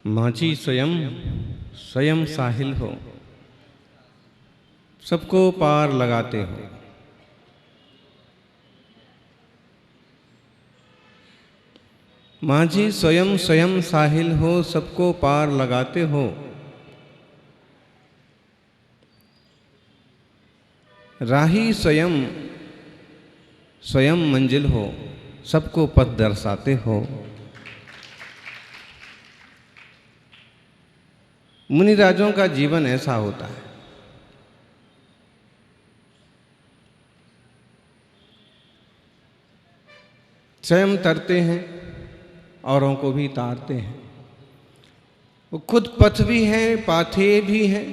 माझी स्वयं स्वयं साहिल हो, सबको पार लगाते हो। माझी स्वयं स्वयं साहिल हो, सबको पार लगाते हो। राही स्वयं स्वयं मंजिल हो, सबको पथ दर्शाते हो। मुनिराजों का जीवन ऐसा होता है। स्वयं तरते हैं, औरों को भी तारते हैं। वो खुद पथ भी हैं, पाथे भी हैं।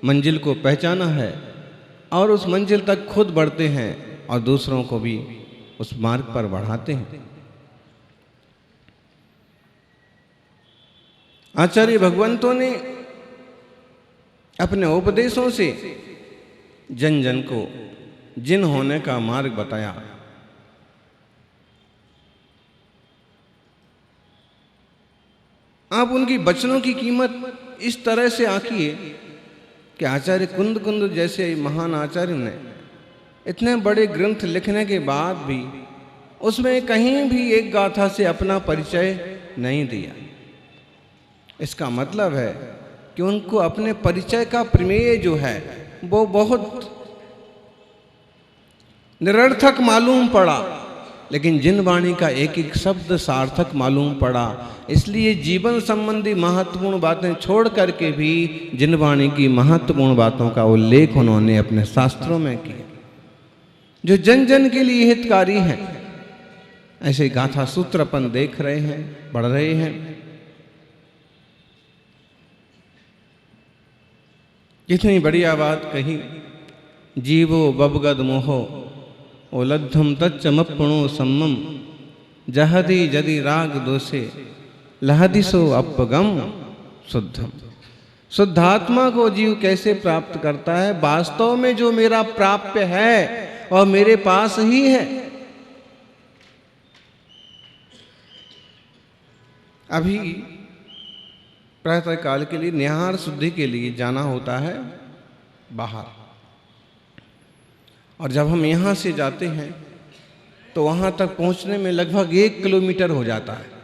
मंजिल को पहचाना है और उस मंजिल तक खुद बढ़ते हैं और दूसरों को भी उस मार्ग पर बढ़ाते हैं। आचार्य भगवंतों ने अपने उपदेशों से जन जन को जिन होने का मार्ग बताया। आप उनकी वचनों की कीमत इस तरह से आंकिए कि आचार्य कुंद कुंद जैसे महान आचार्य ने इतने बड़े ग्रंथ लिखने के बाद भी उसमें कहीं भी एक गाथा से अपना परिचय नहीं दिया। इसका मतलब है कि उनको अपने परिचय का प्रमेय जो है वो बहुत निरर्थक मालूम पड़ा, लेकिन जिन वाणी का एक एक शब्द सार्थक मालूम पड़ा। इसलिए जीवन संबंधी महत्वपूर्ण बातें छोड़ करके भी जिन वाणी की महत्वपूर्ण बातों का उल्लेख उन्होंने अपने शास्त्रों में किया, जो जन जन के लिए हितकारी हैं। ऐसे गाथा सूत्र अपन देख रहे हैं, पढ़ रहे हैं। कितनी बढ़िया बात कही। जीवो बबगद मोहो ओलद्धम तच्चमपणो सम्मम जहदी जदि राग दोषे लहदिसो अपगम शुद्धम। शुद्धात्मा को जीव कैसे प्राप्त करता है? वास्तव में जो मेरा प्राप्य है और मेरे पास ही है। अभी प्रातः काल के लिए निहार शुद्धि के लिए जाना होता है बाहर, और जब हम यहाँ से जाते हैं तो वहाँ तक पहुँचने में लगभग 1 किलोमीटर हो जाता है।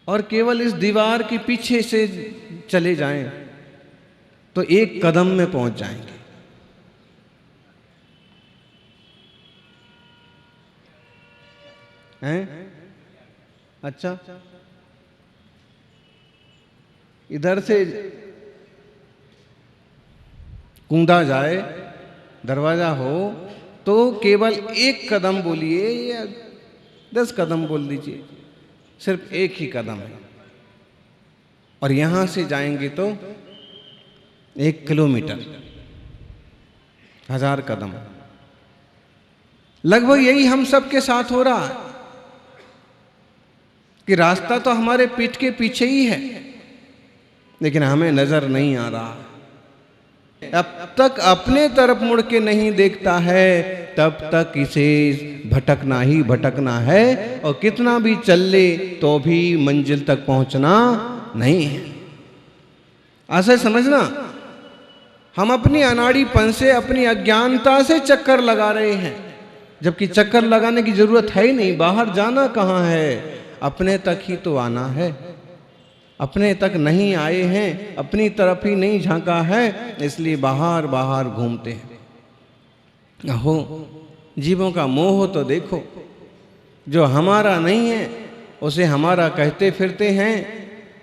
और केवल इस दीवार के पीछे से चले जाएं तो 1 कदम में पहुँच जाएंगे। हैं? अच्छा, इधर से कूदा जाए, दरवाजा हो तो केवल 1 कदम बोलिए या 10 कदम बोल दीजिए, सिर्फ 1 ही कदम है। और यहां से जाएंगे तो 1 किलोमीटर, 1000 कदम। लगभग यही हम सबके साथ हो रहा है कि रास्ता तो हमारे पीठ के पीछे ही है, लेकिन हमें नजर नहीं आ रहा। अब तक अपने तरफ मुड़ के नहीं देखता है तब तक इसे भटकना ही भटकना है, और कितना भी चल ले तो भी मंजिल तक पहुंचना नहीं है। ऐसा समझना, हम अपनी अनाड़ीपन से, अपनी अज्ञानता से चक्कर लगा रहे हैं, जबकि चक्कर लगाने की जरूरत है ही नहीं। बाहर जाना कहाँ है? अपने तक ही तो आना है। अपने तक नहीं आए हैं, अपनी तरफ ही नहीं झांका है, इसलिए बाहर बाहर घूमते हैं। अहो, जीवों का मोह तो देखो। जो हमारा नहीं है उसे हमारा कहते फिरते हैं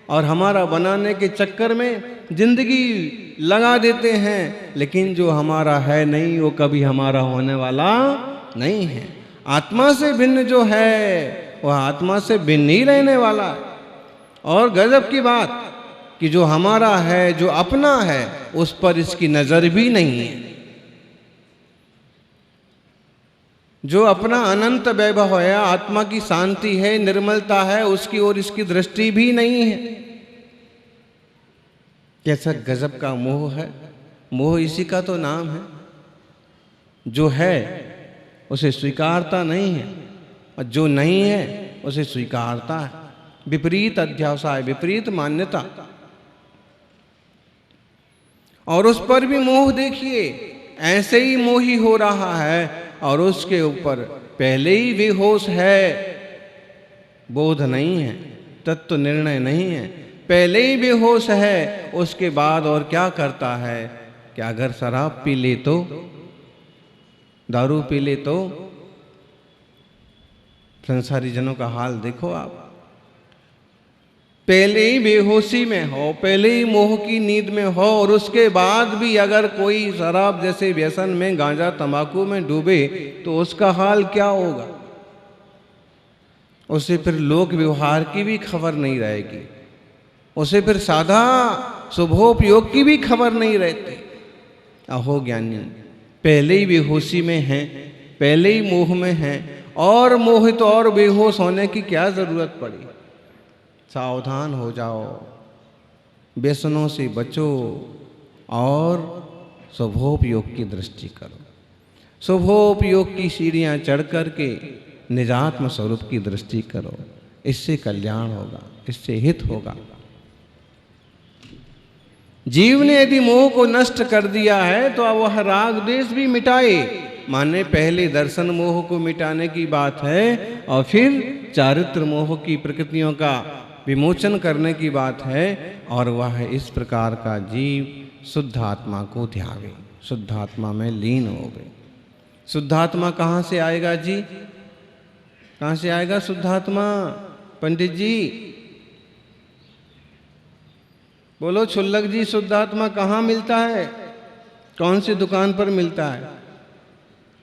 और हमारा बनाने के चक्कर में जिंदगी लगा देते हैं, लेकिन जो हमारा है नहीं वो कभी हमारा होने वाला नहीं है। आत्मा से भिन्न जो है वह आत्मा से भिन्न ही रहने वाला है। और गजब की बात कि जो हमारा है, जो अपना है, उस पर इसकी नजर भी नहीं है। जो अपना अनंत वैभव है, आत्मा की शांति है, निर्मलता है, उसकी ओर इसकी दृष्टि भी नहीं है। कैसा गजब का मोह है। मोह इसी का तो नाम है। जो है उसे स्वीकारता नहीं है और जो नहीं है उसे स्वीकारता है। विपरीत अध्यावसाय, विपरीत मान्यता। और उस पर भी मोह देखिए, ऐसे ही मोही हो रहा है और उसके ऊपर पहले ही बेहोश है। बोध नहीं है, तत्व निर्णय नहीं है, पहले ही बेहोश है। उसके बाद और क्या करता है कि अगर शराब पी ले तो, दारू पी ले तो, संसारी जनों का हाल देखो आप। पहले ही बेहोशी में हो, पहले ही मोह की नींद में हो, और उसके बाद भी अगर कोई शराब जैसे व्यसन में, गांजा तंबाकू में डूबे तो उसका हाल क्या होगा। उसे फिर लोक व्यवहार की भी खबर नहीं रहेगी, उसे फिर साधा शुभोपयोग की भी खबर नहीं रहती। अहो ज्ञानी, पहले ही बेहोशी में हैं, पहले ही मोह में हैं, और मोहित और बेहोश होने की क्या जरूरत पड़ी। सावधान हो जाओ, व्यसनों से बचो और शुभोपयोग की दृष्टि करो। शुभोपयोग की सीढ़ियां चढ़ करके निजात्म स्वरूप की दृष्टि करो। इससे कल्याण होगा, इससे हित होगा। जीव ने यदि मोह को नष्ट कर दिया है तो अब वह राग द्वेष भी मिटाए। माने पहले दर्शन मोह को मिटाने की बात है और फिर चारित्र मोह की प्रकृतियों का विमोचन करने की बात है। और वह इस प्रकार का जीव शुद्ध आत्मा को ध्यावे, शुद्ध आत्मा में लीन हो गए। शुद्ध आत्मा कहाँ से आएगा जी? कहाँ से आएगा शुद्ध आत्मा? पंडित जी बोलो, छुल्लक जी, शुद्ध आत्मा कहाँ मिलता है? कौन सी दुकान पर मिलता है?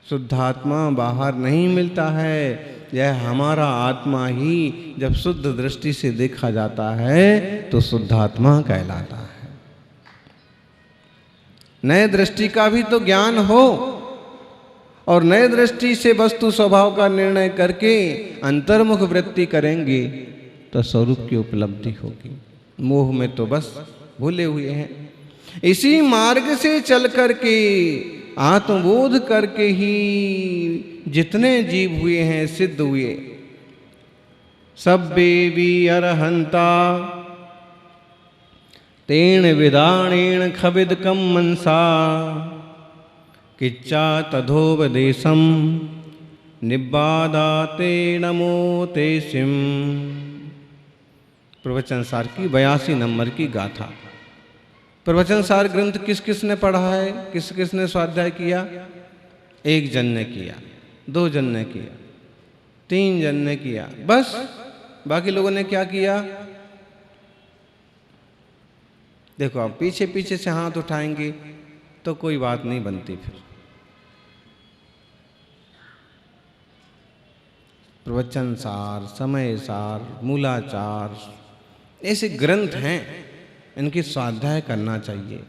शुद्ध आत्मा बाहर नहीं मिलता है। यह हमारा आत्मा ही जब शुद्ध दृष्टि से देखा जाता है तो शुद्ध आत्मा कहलाता है। नए दृष्टि का भी तो ज्ञान हो, और नए दृष्टि से वस्तु स्वभाव का निर्णय करके अंतर्मुख वृत्ति करेंगे तो स्वरूप की उपलब्धि होगी। मोह में तो बस भूले हुए हैं। इसी मार्ग से चल करके, आत्मबोध करके ही जितने जीव हुए हैं, सिद्ध हुए। सब्बे भी अरहंता तेन विदाणेन खविदकम मनसा किच्चा तथोपदेशम निब्बादाते नमो तेसिम। प्रवचन सार की 82 नंबर की गाथा। प्रवचन सार ग्रंथ किस किस ने पढ़ा है, किस किस ने स्वाध्याय किया? एक जन ने किया, 2 जन ने किया, 3 जन ने किया, बस। बाकी लोगों ने क्या किया? देखो, आप पीछे पीछे से हाथ उठाएंगे तो कोई बात नहीं बनती। फिर प्रवचन सार, समय सार, मूलाचार ऐसे ग्रंथ हैं, इनकी स्वाध्याय करना चाहिए।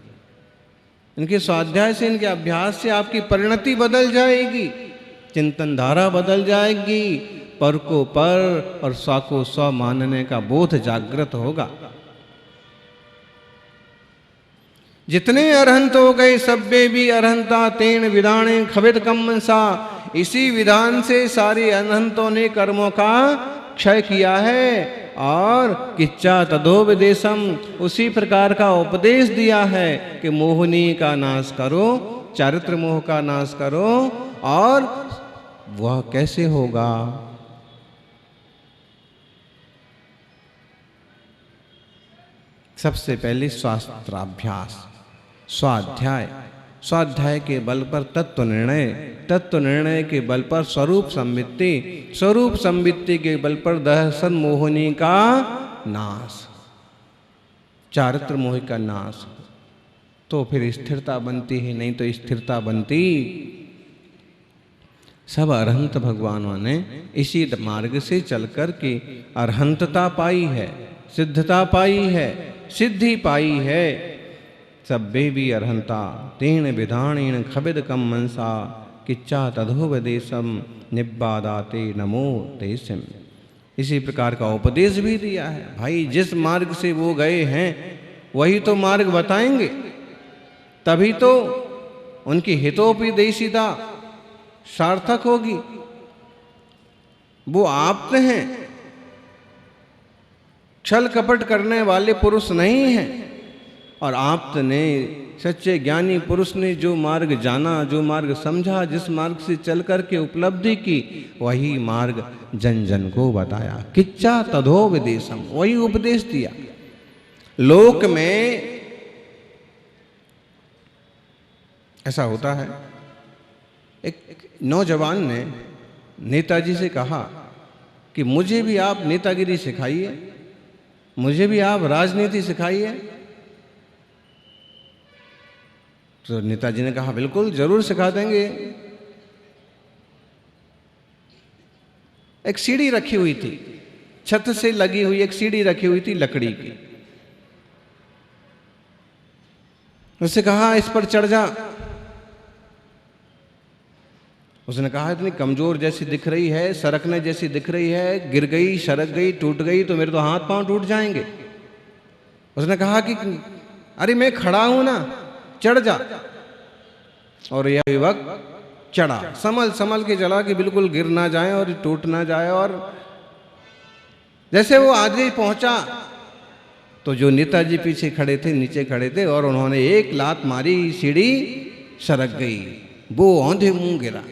इनके स्वाध्याय से, इनके अभ्यास से आपकी परिणति बदल जाएगी, चिंतन धारा बदल जाएगी, पर को पर और स्व को स्व मानने का बोध जागृत होगा। जितने अरहंत हो गए, सब्बे भी अरहंता तेन विदाणे खविद कम्मसा। इसी विधान से सारे अनंतों ने कर्मों का क्षय किया है और किच्चा तदोपदेशम, उसी प्रकार का उपदेश दिया है कि मोहिनी का नाश करो, चारित्र मोह का नाश करो। और वह कैसे होगा? सबसे पहले शास्त्राभ्यास, स्वाध्याय, स्वाध्याय के बल पर तत्व निर्णय, तत्व निर्णय के बल पर स्वरूप संवित्ति, स्वरूप संवित्ति के बल पर दर्शन मोहिनी का नाश, चारित्र मोह का नाश। तो फिर स्थिरता बनती है, नहीं तो स्थिरता बनती। सब अरहंत भगवानों ने इसी मार्ग से चलकर के अरहंतता पाई है, सिद्धता पाई है, सिद्धि पाई है। सब्बे भी अरहंता तेन विधानेन खविदकम मनसा किच्चा तदोपदेशम निब्बादाते नमो तेसिम। इसी प्रकार का उपदेश भी दिया है। भाई, जिस मार्ग से वो गए हैं वही तो मार्ग बताएंगे, तभी तो उनकी हितोपदेशिता सार्थक होगी। वो आप्त हैं, छल कपट करने वाले पुरुष नहीं हैं। और आप्त ने, सच्चे ज्ञानी पुरुष ने जो मार्ग जाना, जो मार्ग समझा, जिस मार्ग से चल करके उपलब्धि की, वही मार्ग जन जन को बताया। किच्चा तदोपदेशम, वही उपदेश दिया। लोक में ऐसा होता है, एक नौजवान ने नेताजी से कहा कि मुझे भी आप नेतागिरी सिखाइए, मुझे भी आप राजनीति सिखाइए। तो नेताजी ने कहा बिल्कुल जरूर सिखा देंगे। एक सीढ़ी रखी हुई थी, छत से लगी हुई एक सीढ़ी रखी हुई थी लकड़ी की। उससे कहा इस पर चढ़ जा। उसने कहा इतनी कमजोर जैसी दिख रही है, सरकने जैसी दिख रही है, गिर गई, सरक गई, टूट गई तो मेरे तो हाथ पांव टूट जाएंगे। उसने कहा कि अरे मैं खड़ा हूं ना, चढ़ जा। और यह युवक चढ़ा, संभल संभल के चला कि बिल्कुल गिर ना जाए और टूट ना जाए। और जैसे वो आगे पहुंचा तो जो नेताजी पीछे खड़े थे, नीचे खड़े थे, और उन्होंने एक लात मारी, सीढ़ी सरक गई, वो औंधे मुंह गिरा,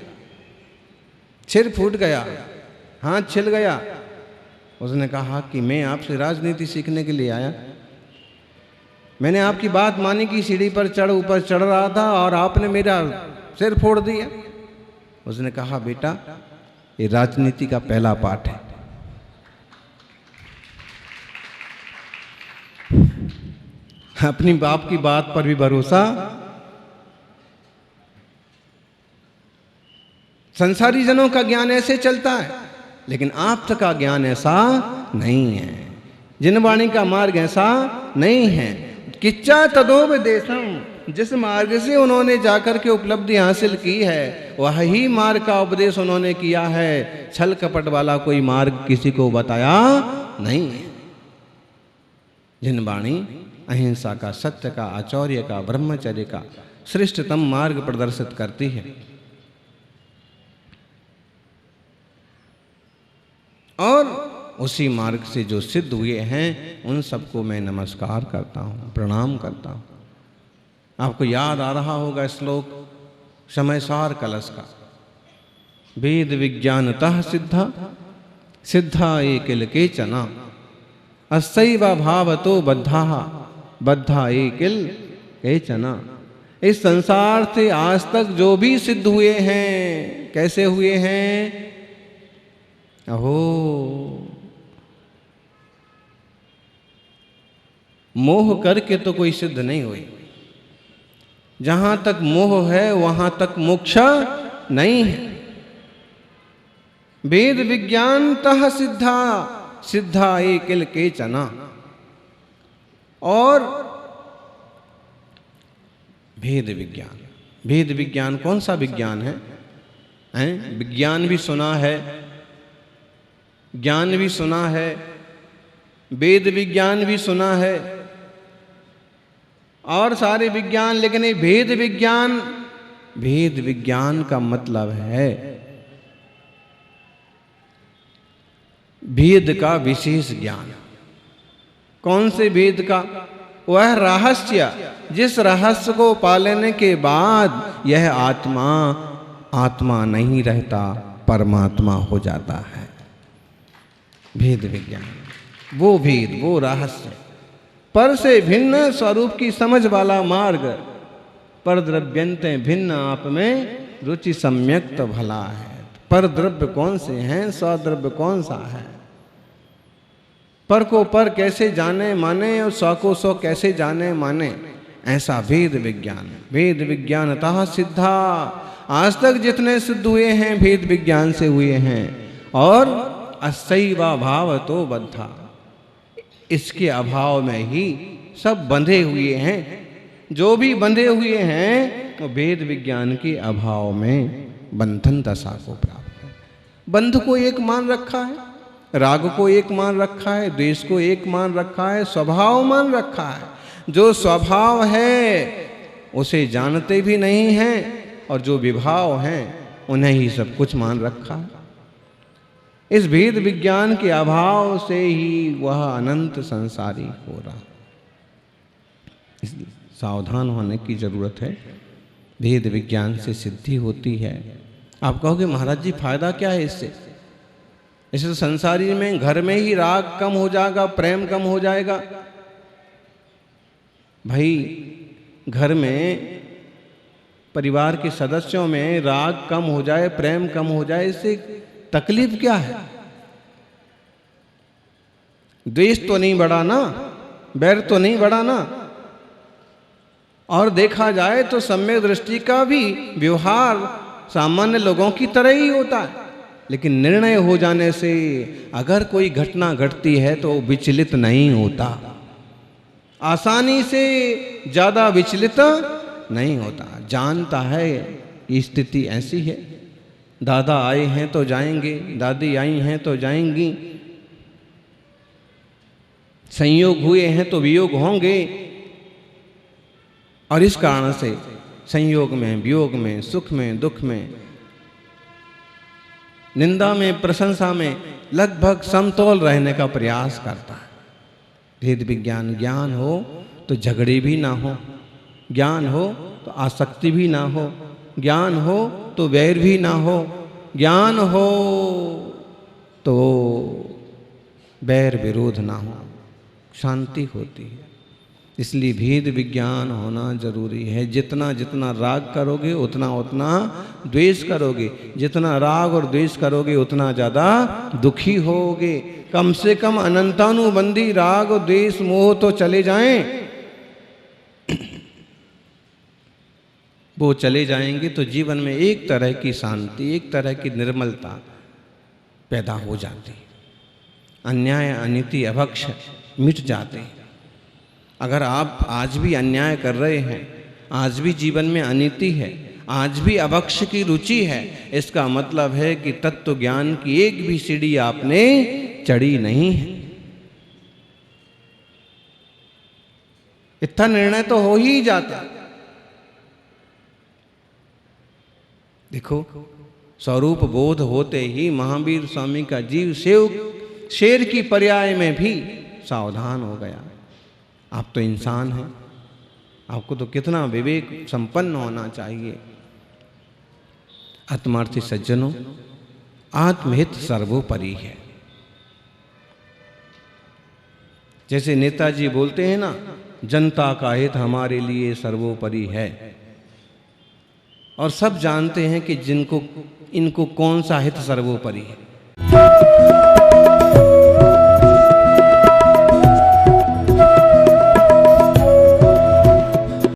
सिर फूट गया, हाथ छिल गया। उसने कहा कि मैं आपसे राजनीति सीखने के लिए आया, मैंने आपकी बात मानी कि सीढ़ी पर ऊपर चढ़ रहा था और आपने मेरा सिर फोड़ दिया। उसने कहा बेटा ये राजनीति का पहला पाठ है। अपनी बाप की बात पर भी भरोसा, संसारी जनों का ज्ञान ऐसे चलता है, लेकिन आप्त का ज्ञान ऐसा नहीं है, जिनवाणी का मार्ग ऐसा नहीं है। किच्चा तदोपदेशम, जिस मार्ग से उन्होंने जाकर के उपलब्धि हासिल की है, वही मार्ग का उपदेश उन्होंने किया है। छल कपट वाला कोई मार्ग किसी को बताया नहीं है। जिनवाणी अहिंसा का, सत्य का, आचौर्य का, ब्रह्मचर्य का श्रेष्ठतम मार्ग प्रदर्शित करती है। और उसी मार्ग से जो सिद्ध हुए हैं उन सबको मैं नमस्कार करता हूँ, प्रणाम करता हूँ। आपको याद आ रहा होगा श्लोक समयसार कलश का, वेद विज्ञानतः सिद्धा सिद्धा एकिल केचना अस्सैव भावतो बद्धा बद्धा एकिल केचना। इस संसार से आज तक जो भी सिद्ध हुए हैं, कैसे हुए हैं? अहो, मोह करके तो कोई सिद्ध नहीं हुई। जहां तक मोह है वहां तक मोक्ष नहीं है। वेद विज्ञानतः सिद्धा सिद्धा एकिल केचना। और भेद विज्ञान, भेद विज्ञान कौन सा विज्ञान है? विज्ञान भी सुना है, ज्ञान भी सुना है, वेद विज्ञान भी सुना है और सारे विज्ञान, लेकिन ये भेद विज्ञान, भेद विज्ञान का मतलब है भेद का विशेष ज्ञान। कौन से भेद का? वह रहस्य जिस रहस्य को पा लेने के बाद यह आत्मा आत्मा नहीं रहता, परमात्मा हो जाता है। भेद विज्ञान, वो भेद, वो रहस्य, पर से भिन्न स्वरूप की समझ वाला मार्ग। पर द्रव्यंते भिन्न आप में रुचि सम्यक्त भला है। पर द्रव्य कौन से हैं, स्वद्रव्य कौन सा है? पर को पर कैसे जाने माने और स्व को स्व कैसे जाने माने, ऐसा भेद विज्ञान। भेद विज्ञानतः सिद्धा, आज तक जितने सिद्ध हुए हैं भेद विज्ञान से हुए हैं। और अस्सैव भावतो बद्धा, इसके अभाव में ही सब बंधे हुए हैं। जो भी बंधे हुए हैं वो भेद विज्ञान के अभाव में बंधन दशा को प्राप्त है। बंध को एक मान रखा है, राग को एक मान रखा है, द्वेष को एक मान रखा है, स्वभाव मान रखा है। जो स्वभाव है उसे जानते भी नहीं हैं और जो विभाव हैं उन्हें ही सब कुछ मान रखा है। इस भेद विज्ञान के अभाव से ही वह अनंत संसारी हो रहा। इसलिए सावधान होने की जरूरत है। भेद विज्ञान से सिद्धि होती है। आप कहोगे महाराज जी फायदा क्या है इससे? इससे तो संसारी में घर में ही राग कम हो जाएगा, प्रेम कम हो जाएगा। भाई घर में परिवार के सदस्यों में राग कम हो जाए, प्रेम कम हो जाए, इससे तकलीफ क्या है? द्वेष तो नहीं बढ़ा ना, बैर तो नहीं बढ़ा ना। और देखा जाए तो सम्यक दृष्टि का भी व्यवहार सामान्य लोगों की तरह ही होता है, लेकिन निर्णय हो जाने से अगर कोई घटना घटती है तो विचलित नहीं होता, आसानी से ज्यादा विचलित नहीं होता, जानता है ये स्थिति ऐसी है। दादा आए हैं तो जाएंगे, दादी आई हैं तो जाएंगी, संयोग हुए हैं तो वियोग होंगे। और इस कारण से संयोग में, वियोग में, सुख में, दुख में, निंदा में, प्रशंसा में लगभग समतोल रहने का प्रयास करता है। भेद विज्ञान ज्ञान हो तो झगड़े भी ना हो, ज्ञान हो तो आसक्ति भी ना हो, ज्ञान हो तो वैर भी ना हो, ज्ञान हो तो बैर विरोध ना हो, शांति होती है। इसलिए भेद विज्ञान होना जरूरी है। जितना जितना राग करोगे उतना उतना द्वेष करोगे, जितना राग और द्वेष करोगे उतना ज़्यादा दुखी होगे। कम से कम अनंतानुबंधी राग और द्वेष मोह तो चले जाएं। वो चले जाएंगे तो जीवन में एक तरह की शांति, एक तरह की निर्मलता पैदा हो जाती है। अन्याय, अनीति, अभक्ष मिट जाते हैं। अगर आप आज भी अन्याय कर रहे हैं, आज भी जीवन में अनीति है, आज भी अभक्ष की रुचि है, इसका मतलब है कि तत्व ज्ञान की एक भी सीढ़ी आपने चढ़ी नहीं है। इतना निर्णय तो हो ही जाता। देखो, स्वरूप बोध होते ही महावीर स्वामी का जीव शेर की पर्याय में भी सावधान हो गया। आप तो इंसान हैं, आपको तो कितना विवेक संपन्न होना चाहिए। आत्मार्थी सज्जनों, आत्महित सर्वोपरि है। जैसे नेताजी बोलते हैं ना, जनता का हित हमारे लिए सर्वोपरि है। और सब जानते हैं कि इनको कौन सा हित सर्वोपरि है।